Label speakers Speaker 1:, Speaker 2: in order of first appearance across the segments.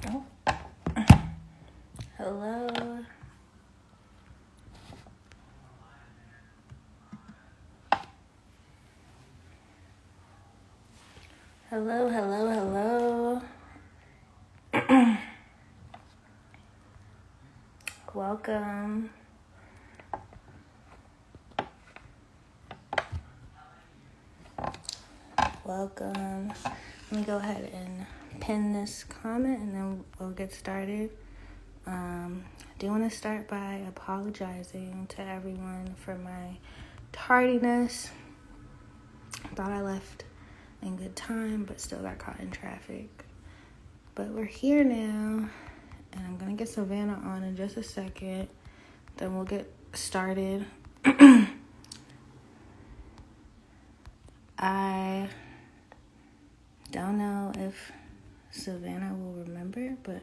Speaker 1: Oh. Hello. Hello, hello, hello. Welcome. Welcome. Let me go ahead and pin this comment and then we'll get started. I do want to start by apologizing to everyone for my tardiness. Thought I left in good time, but still got caught in traffic. But we're here now, and I'm going to get SaVanna on in just a second. Then we'll get started. I don't know if SaVanna will remember, but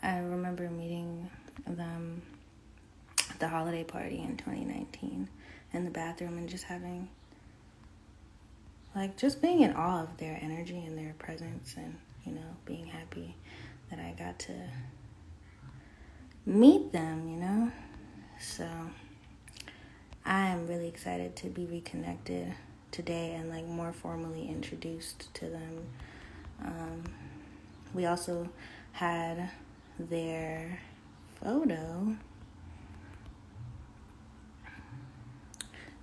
Speaker 1: I remember meeting them at the holiday party in 2019 in the bathroom and just having, just being in awe of their energy and their presence and, being happy that I got to meet them, So I am really excited to be reconnected today and more formally introduced to them. We also had their photo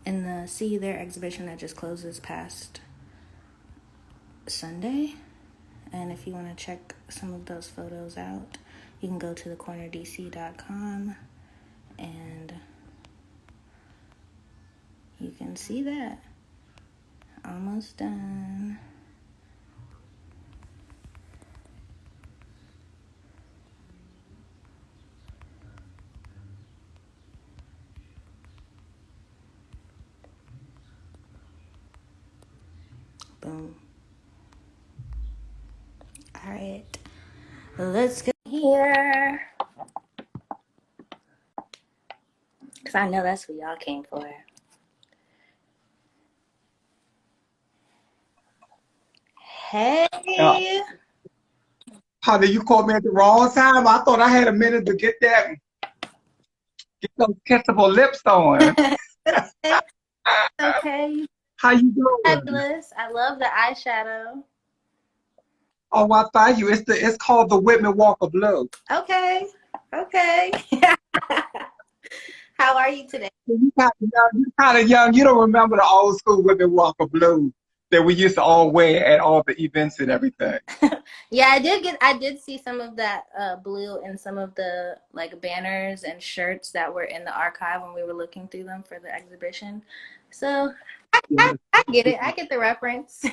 Speaker 1: in the See Their exhibition that just closed this past Sunday. And if you want to check some of those photos out, you can go to thecornerdc.com and you can see that. Almost done. Boom. All right. Let's get here. Because I know that's what y'all came for. Hey.
Speaker 2: Honey, you called me at the wrong time. I thought I had a minute to get those kissable lips on.
Speaker 1: Okay.
Speaker 2: How you doing?
Speaker 1: Fabulous. I love the eyeshadow.
Speaker 2: Oh, I thought you. It's called the Whitman-Walker Blue.
Speaker 1: Okay. How are you today?
Speaker 2: You kind of young. You don't remember the old school Whitman-Walker Blue that we used to all wear at all the events and everything.
Speaker 1: Yeah, I did see some of that blue in some of the banners and shirts that were in the archive when we were looking through them for the exhibition. So I get it. I get the reference.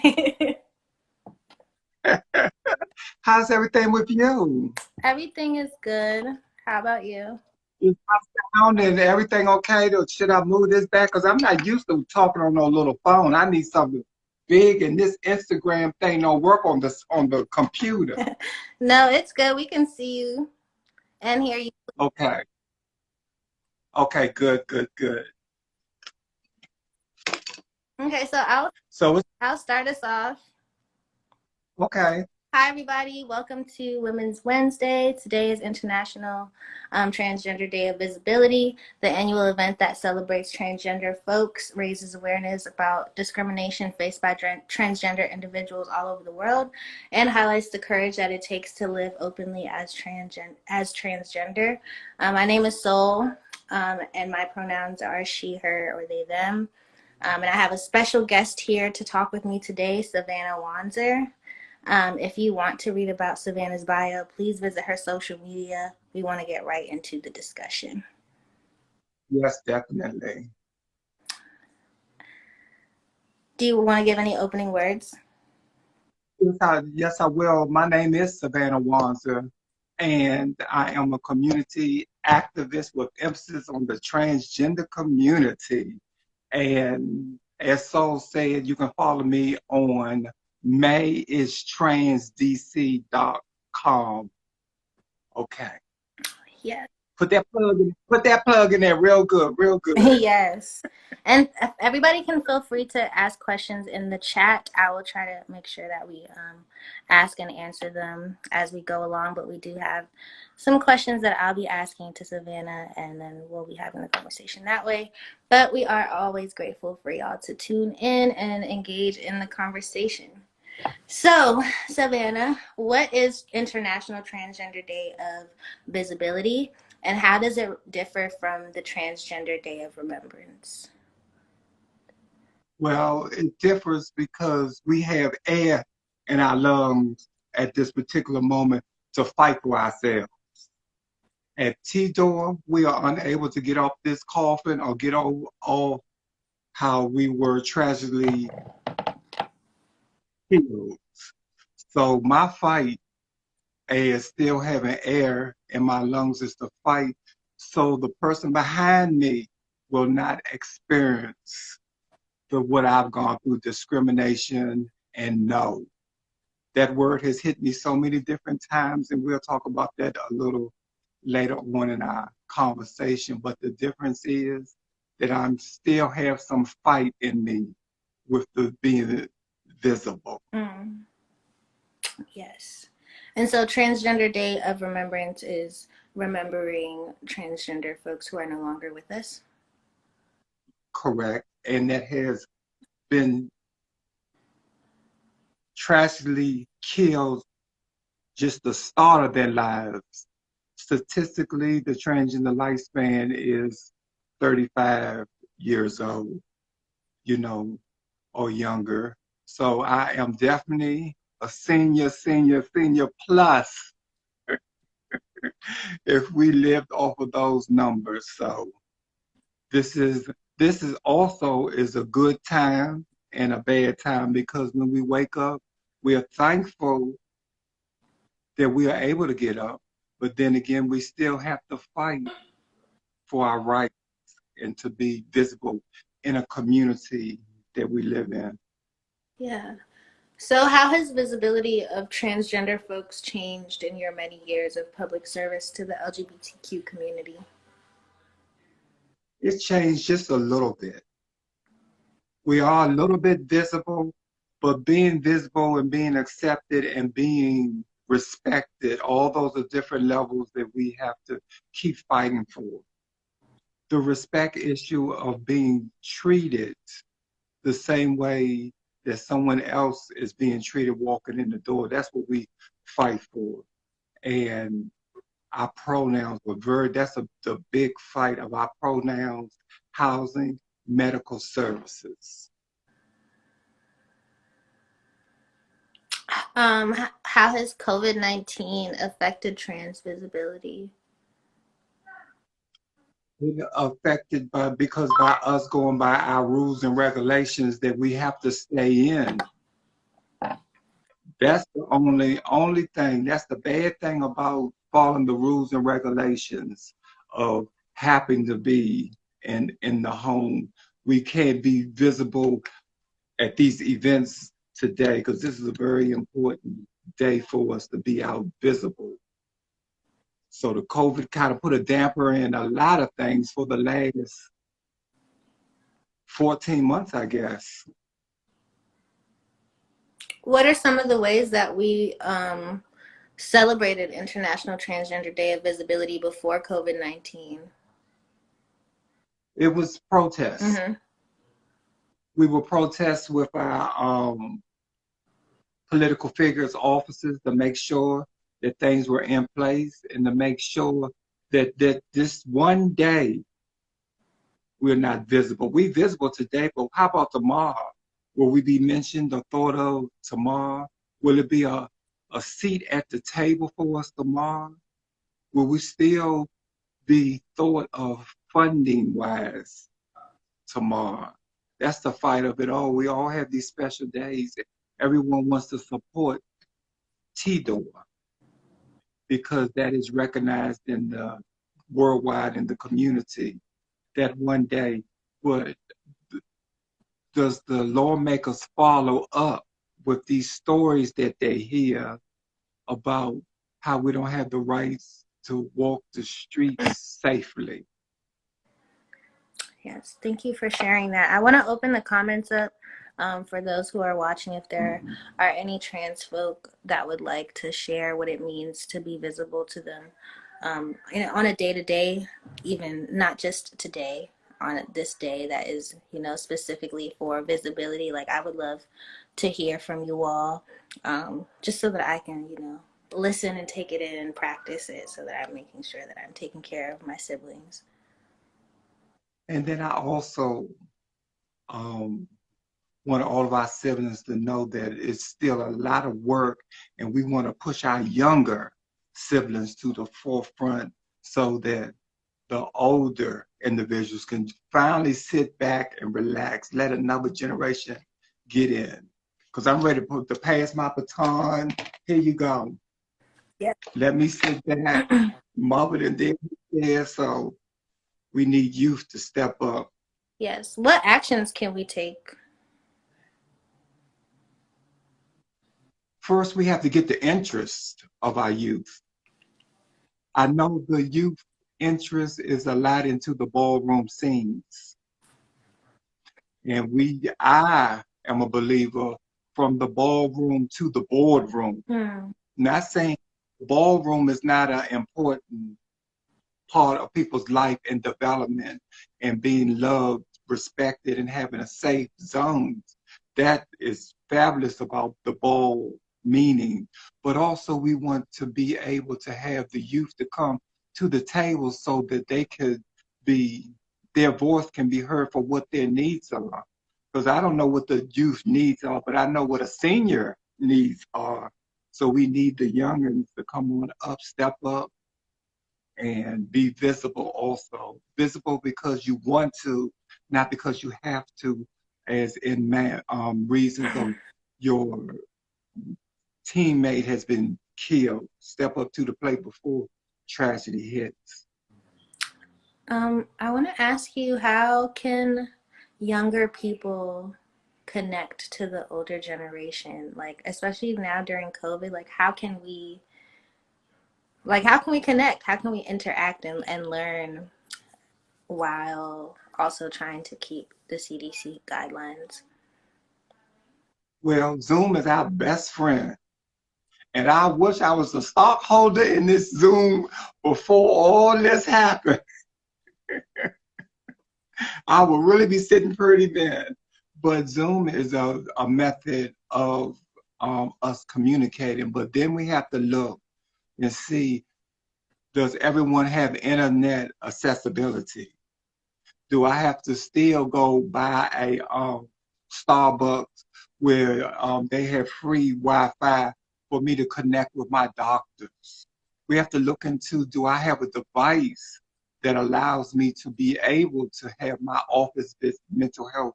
Speaker 2: How's everything with you?
Speaker 1: Everything is good. How about you?
Speaker 2: Is my sound and everything okay? Should I move this back? Because I'm not used to talking on no little phone. I need something big, and this Instagram thing don't work on the computer.
Speaker 1: No, it's good. We can see you and hear you.
Speaker 2: Okay. Okay, good.
Speaker 1: Okay, so I'll start us off.
Speaker 2: Okay.
Speaker 1: Hi, everybody. Welcome to Women's Wednesday. Today is International Transgender Day of Visibility, the annual event that celebrates transgender folks, raises awareness about discrimination faced by transgender individuals all over the world, and highlights the courage that it takes to live openly as transgender. My name is Soul, and my pronouns are she, her, or they, them. And I have a special guest here to talk with me today, SaVanna Wanzer. If you want to read about SaVanna's bio, please visit her social media. We want to get right into the discussion.
Speaker 2: Yes, definitely.
Speaker 1: Do you want to give any opening words?
Speaker 2: Yes, I will. My name is SaVanna Wanzer, and I am a community activist with emphasis on the transgender community. And as Soul said, you can follow me on mayIsTransDC.com. Okay.
Speaker 1: Yes.
Speaker 2: Put that plug in there real good, real good.
Speaker 1: Yes. And everybody can feel free to ask questions in the chat. I will try to make sure that we ask and answer them as we go along. But we do have some questions that I'll be asking to SaVanna, and then we'll be having the conversation that way. But we are always grateful for y'all to tune in and engage in the conversation. So, SaVanna, what is International Transgender Day of Visibility, and how does it differ from the Transgender Day of Remembrance?
Speaker 2: Well, it differs because we have air in our lungs at this particular moment to fight for ourselves. At T-Door, we are unable to get off this coffin or get off how we were tragically killed. So my fight is still having air in my lungs is to fight so the person behind me will not experience what I've gone through, discrimination and no. That word has hit me so many different times, and we'll talk about that a little later on in our conversation. But the difference is that I'm still have some fight in me with the being visible.
Speaker 1: Mm, yes. And so, Transgender Day of Remembrance is remembering transgender folks who are no longer with us.
Speaker 2: Correct. And that has been tragically killed just the start of their lives. Statistically, the transgender lifespan is 35 years old, you know, or younger. So I am definitely a senior plus if we lived off of those numbers. So this is also is a good time and a bad time because when we wake up, we are thankful that we are able to get up, but then again, we still have to fight for our rights and to be visible in a community that we live in.
Speaker 1: Yeah. So, how has visibility of transgender folks changed in your many years of public service to the LGBTQ community?
Speaker 2: It's changed just a little bit. We are a little bit visible, but being visible and being accepted and being respected, all those are different levels that we have to keep fighting for. The respect issue of being treated the same way that someone else is being treated walking in the door, that's what we fight for. And our pronouns were the big fight of our pronouns, housing, medical services.
Speaker 1: How has COVID-19 affected trans visibility?
Speaker 2: Affected by because by us going by our rules and regulations that we have to stay in. That's the only thing. That's the bad thing about following the rules and regulations of having to be in the home. We can't be visible at these events today because this is a very important day for us to be out visible. So the COVID kind of put a damper in a lot of things for the last 14 months, I guess.
Speaker 1: What are some of the ways that we celebrated International Transgender Day of Visibility before COVID-19?
Speaker 2: It was protests.
Speaker 1: Mm-hmm.
Speaker 2: We would protest with our political figures' offices to make sure that things were in place and to make sure that this one day we're not visible. We visible today, but how about tomorrow? Will we be mentioned or thought of tomorrow? Will it be a seat at the table for us tomorrow? Will we still be thought of funding wise tomorrow? That's the fight of it all. We all have these special days. Everyone wants to support T-Door because that is recognized in the worldwide in the community. That one day, what does the lawmakers follow up with these stories that they hear about how we don't have the rights to walk the streets safely.
Speaker 1: Yes, thank you for sharing that. I want to open the comments up for those who are watching. If there are any trans folk that would like to share what it means to be visible to them on a day to day, even not just today, on this day that is, specifically for visibility. Like, I would love to hear from you all, just so that I can, listen and take it in and practice it, so that I'm making sure that I'm taking care of my siblings.
Speaker 2: And then I also um, want all of our siblings to know that it's still a lot of work, and we want to push our younger siblings to the forefront so that the older individuals can finally sit back and relax, let another generation get in. Because I'm ready to pass my baton. Here you go.
Speaker 1: Yeah.
Speaker 2: Let me sit back. Mother and then there, so we need youth to step up.
Speaker 1: Yes. What actions can we take?
Speaker 2: First, we have to get the interest of our youth. I know the youth interest is a lot into the ballroom scenes. And I am a believer from the ballroom to the boardroom. Not saying the ballroom is not an important part of people's life and development and being loved, respected, and having a safe zone. That is fabulous about the ball meaning. But also we want to be able to have the youth to come to the table so that they could be, their voice can be heard for what their needs are. Because I don't know what the youth needs are, but I know what a senior needs are. So we need the youngins to come on up, step up, and be visible also. Visible because you want to, not because you have to, as in reasons of your teammate has been killed. Step up to the plate before tragedy hits.
Speaker 1: I want to ask you, how can younger people connect to the older generation? Like, especially now during COVID, how can we connect? How can we interact and learn while also trying to keep the CDC guidelines?
Speaker 2: Well, Zoom is our best friend. And I wish I was a stockholder in this Zoom before all this happened. I would really be sitting pretty then. But Zoom is a method of us communicating. But then we have to look and see, does everyone have internet accessibility? Do I have to still go buy a Starbucks where they have free Wi-Fi for me to connect with my doctors? We have to look into, do I have a device that allows me to be able to have my office visit, mental health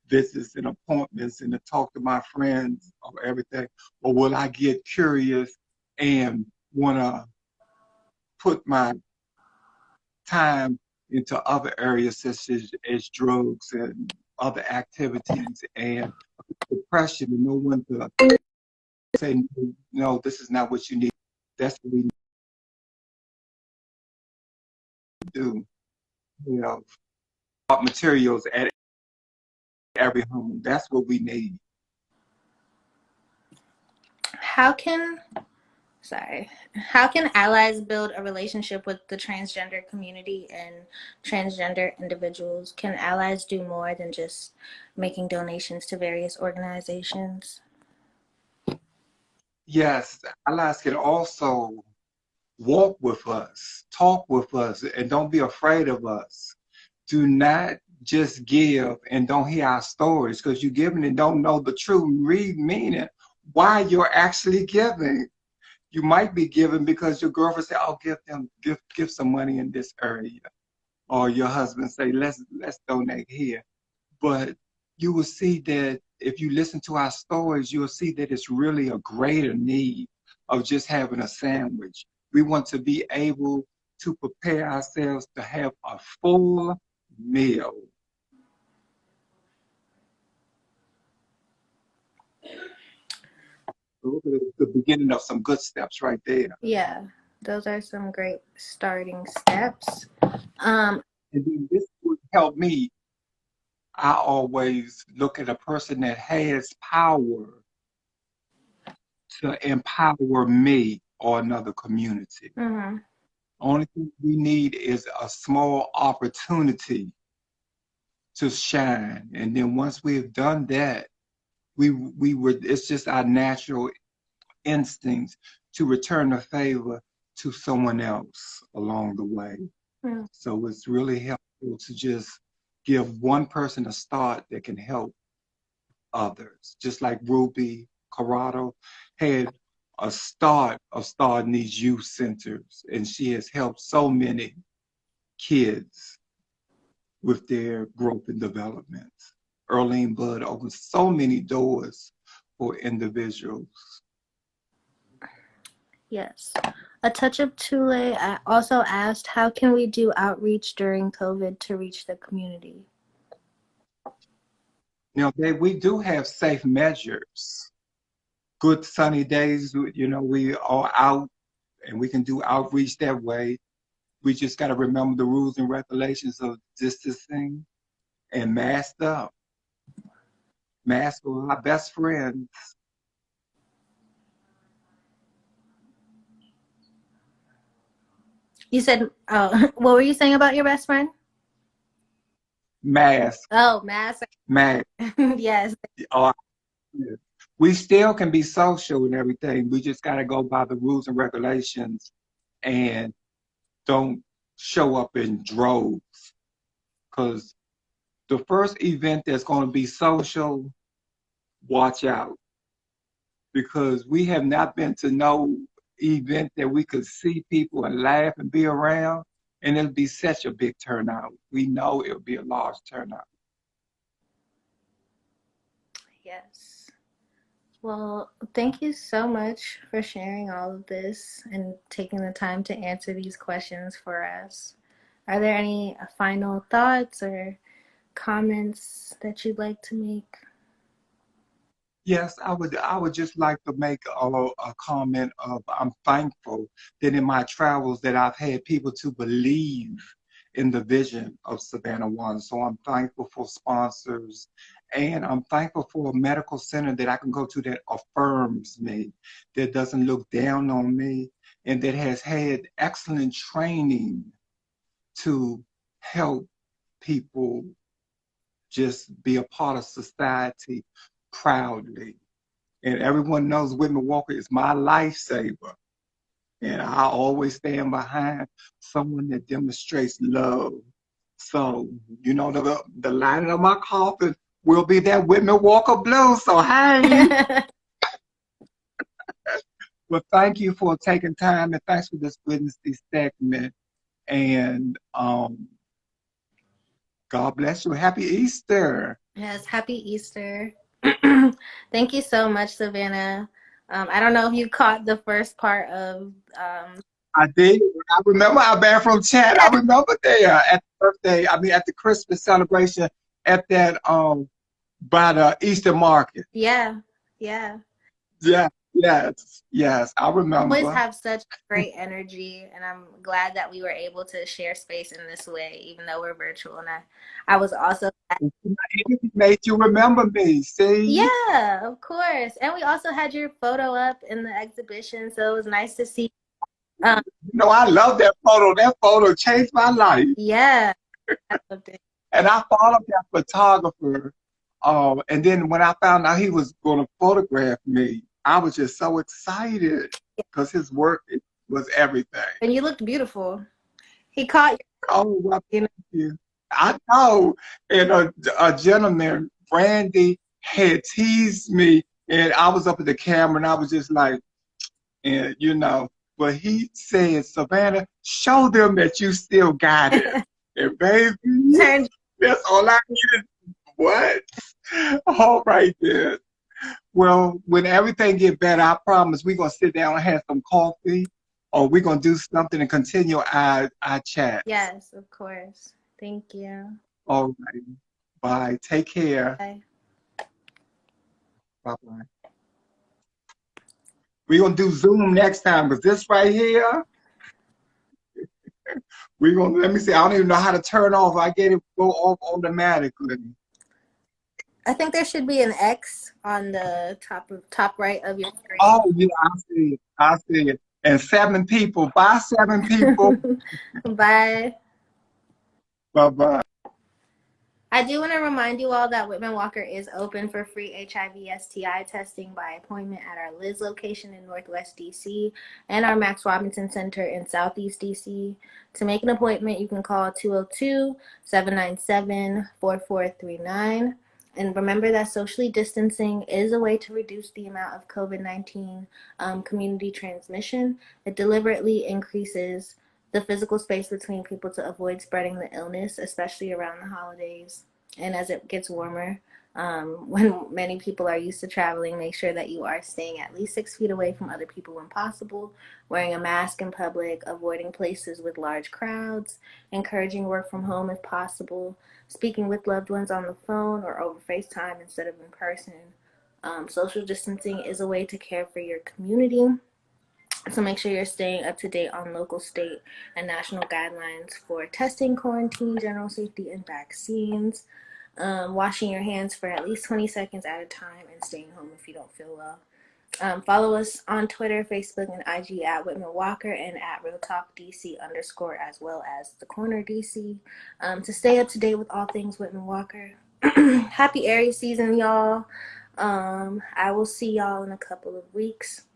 Speaker 2: visits and appointments and to talk to my friends or everything? Or will I get curious and want to put my time into other areas such as drugs and other activities and depression, and no one to say, no, this is not what you need. That's what we need to do. You know, materials at every home. That's what we need.
Speaker 1: How can how can allies build a relationship with the transgender community and transgender individuals? Can allies do more than just making donations to various organizations?
Speaker 2: Yes, allies can also walk with us, talk with us, and don't be afraid of us. Do not just give and don't hear our stories because you're giving and don't know the true meaning why you're actually giving. You might be giving because your girlfriend said, "Oh, give some money in this area," or your husband say, "Let's donate here." But you will see that if you listen to our stories, you'll see that it's really a greater need of just having a sandwich. We want to be able to prepare ourselves to have a full meal. So the beginning of some good steps right there.
Speaker 1: Yeah. Those are some great starting steps.
Speaker 2: And then this would help me. I always look at a person that has power to empower me or another community.
Speaker 1: Mm-hmm.
Speaker 2: Only thing we need is a small opportunity to shine. And then once we have done that, we would it's just our natural instincts to return the favor to someone else along the way.
Speaker 1: Mm-hmm.
Speaker 2: So it's really helpful to just give one person a start that can help others. Just like Ruby Corrado had a start of starting these youth centers, and she has helped so many kids with their growth and development. Earlene Bud opens so many doors for individuals.
Speaker 1: Yes. A Touch of Tule also asked, how can we do outreach during COVID to reach the community?
Speaker 2: We do have safe measures. Good sunny days, we are out and we can do outreach that way. We just got to remember the rules and regulations of distancing and mask up. Mask are our best friends.
Speaker 1: You said, oh, what were you saying about your best friend?
Speaker 2: Mask,
Speaker 1: Oh, mask.
Speaker 2: mask.
Speaker 1: Yes.
Speaker 2: Uh, we still can be social and everything. We just got to go by the rules and regulations and don't show up in droves. Because the first event that's going to be social, watch out. Because we have not been to no event that we could see people and laugh and be around, and it'll be such a big turnout. We know it'll be a large turnout.
Speaker 1: Yes. Well, thank you so much for sharing all of this and taking the time to answer these questions for us. Are there any final thoughts or comments that you'd like to make?
Speaker 2: Yes, I would just like to make a comment of I'm thankful that in my travels that I've had people to believe in the vision of SaVanna One. So I'm thankful for sponsors and I'm thankful for a medical center that I can go to that affirms me, that doesn't look down on me, and that has had excellent training to help people just be a part of society proudly. And everyone knows Whitman-Walker is my lifesaver. And I always stand behind someone that demonstrates love. So, the lining of my coffin will be that Whitman-Walker blue. So, hey. Well, thank you for taking time and thanks for this Wednesday segment. And God bless you. Happy Easter.
Speaker 1: Yes, happy Easter. Thank you so much, SaVanna. I don't know if you caught the first part of
Speaker 2: I did. I remember our bathroom chat. I remember there at the birthday, at the Christmas celebration at that by the Easter market.
Speaker 1: yeah, yeah.
Speaker 2: Yeah, yes, I
Speaker 1: Always
Speaker 2: remember.
Speaker 1: have such great energy, and I'm glad that we were able to share space in this way, even though we're virtual. And I was also,
Speaker 2: It made you remember me. See,
Speaker 1: yeah, of course. And we also had your photo up in the exhibition, so it was nice to see.
Speaker 2: I love that photo. That photo changed my life.
Speaker 1: Yeah, I loved it.
Speaker 2: And I followed that photographer. And then when I found out he was going to photograph me, I was just so excited because his work was everything.
Speaker 1: And you looked beautiful. He caught
Speaker 2: Oh, well,
Speaker 1: you.
Speaker 2: thank you. I know. And a gentleman, Randy, had teased me, and I was up at the camera, and I was just like, and but he said, SaVanna, show them that you still got it. And baby,
Speaker 1: Turned.
Speaker 2: that's all I needed. What? All right then. Well, when everything get better, I promise we're gonna sit down and have some coffee, or we're gonna do something and continue our chat.
Speaker 1: Yes, of course. Thank you.
Speaker 2: All right. Bye. Take care.
Speaker 1: Bye.
Speaker 2: Bye bye. We're gonna do Zoom next time because this right here. We're gonna let me see. I don't even know how to turn off. I get it go off automatically.
Speaker 1: I think there should be an X on the top right of your
Speaker 2: Oh yeah, I see it. I see it. And 7 people. Bye, 7 people.
Speaker 1: screen. Bye.
Speaker 2: Bye bye.
Speaker 1: I do want to remind you all that Whitman-Walker is open for free HIV/STI testing by appointment at our Liz location in Northwest DC and our Max Robinson Center in Southeast DC. To make an appointment, you can call 202-797-4439. And remember that socially distancing is a way to reduce the amount of COVID-19 community transmission. It deliberately increases the physical space between people to avoid spreading the illness, especially around the holidays and as it gets warmer. When many people are used to traveling, make sure that you are staying at least 6 feet away from other people when possible, wearing a mask in public, avoiding places with large crowds, encouraging work from home if possible, speaking with loved ones on the phone or over FaceTime instead of in person. Social distancing is a way to care for your community. So make sure you're staying up to date on local, state, and national guidelines for testing, quarantine, general safety, and vaccines. Washing your hands for at least 20 seconds at a time, and staying home if you don't feel well. Follow us on Twitter, Facebook, and IG at Whitman Walker and at Real Talk DC _ as well as The Corner DC to stay up to date with all things Whitman Walker. Happy Aries season, y'all. I will see y'all in a couple of weeks.